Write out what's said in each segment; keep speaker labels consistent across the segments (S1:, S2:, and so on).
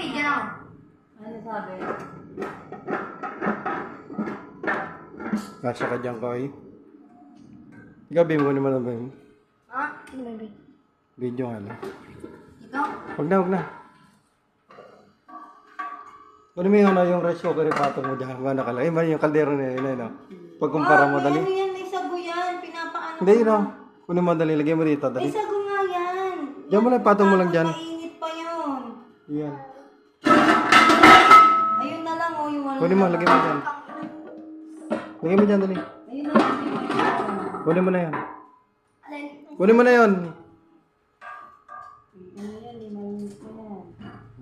S1: Bigyan ako.
S2: Ano sabi?
S3: Kasya ka dyan, Koy. Gabi mo naman ba yun?
S1: Ha? Ano ba?
S3: Video nga lang.
S1: Ikaw?
S3: Huwag na, huwag na. Ano mo yung rice cooker ipatong mo dyan? Mga nakalagay. Yung kaldero na yun, no? Pagkumpara mo, dali.
S2: Ano yan? May sago yan. Pinapaano
S3: Hindi, yun, no? Kunin mo, dali. Lagay mo dito,
S2: May
S3: dali.
S2: sago nga yan.
S3: Diyan mo lang, ipatong mo lang dyan.
S2: Mainit pa yun.
S3: Yan.
S2: Ayun na lang, oh. Yung wala.
S3: Kunin mo, lagay mo dyan. Lagay mo dyan, dali.
S2: Ayun na lang.
S3: Kunin mo na yan.
S1: Alin?
S3: Kunin mo na yun.
S2: Ano yan? Mainit pa yan.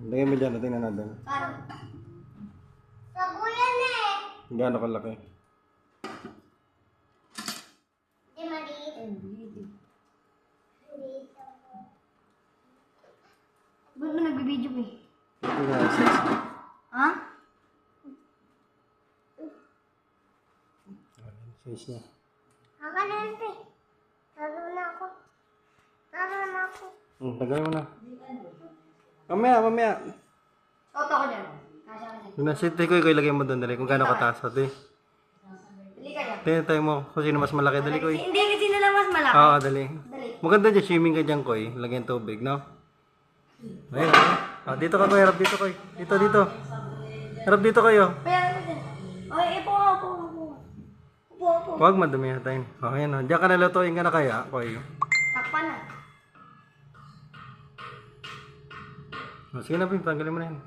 S3: Lagay mo dyan, tingnan natin.
S1: Parang. Sago yan eh.
S3: Gaano kalaki?
S1: Di maliit. Ba't mo nagbibideo eh?
S3: Tingnan, size.
S1: Ha?
S3: Size niya.
S1: Haka na yan eh. Laro na ako.
S3: Lagay mo na. Mamaya.
S1: Toto ko dyan. Kasya ka dyan.
S3: Yung nasa tikoy ko ilagay mo doon, dali. Kung gaano kataas, ate.
S1: Dali ka dyan.
S3: Tingnan tayo mo kung sino mas malaki, dali, Koy.
S1: Hindi kasi na lang mas malaki.
S3: Oo, dali.
S1: Dali.
S3: Maganda dyan, swimming ka dyan, Koy. Lagyan tubig, no? Ayun, ayun. Ah, dito ka, Koy. Harap dito, Koy. Dito. Harap dito kayo.
S1: Kaya ano dyan? Ay, upo.
S3: Huwag madumi tayo. Oh, ayan, oh. Diyan ka nalutuin ka na kaya, Koy.
S1: Takpan na.
S3: Oh, sige na, Pim. Tanggalin mo na yan.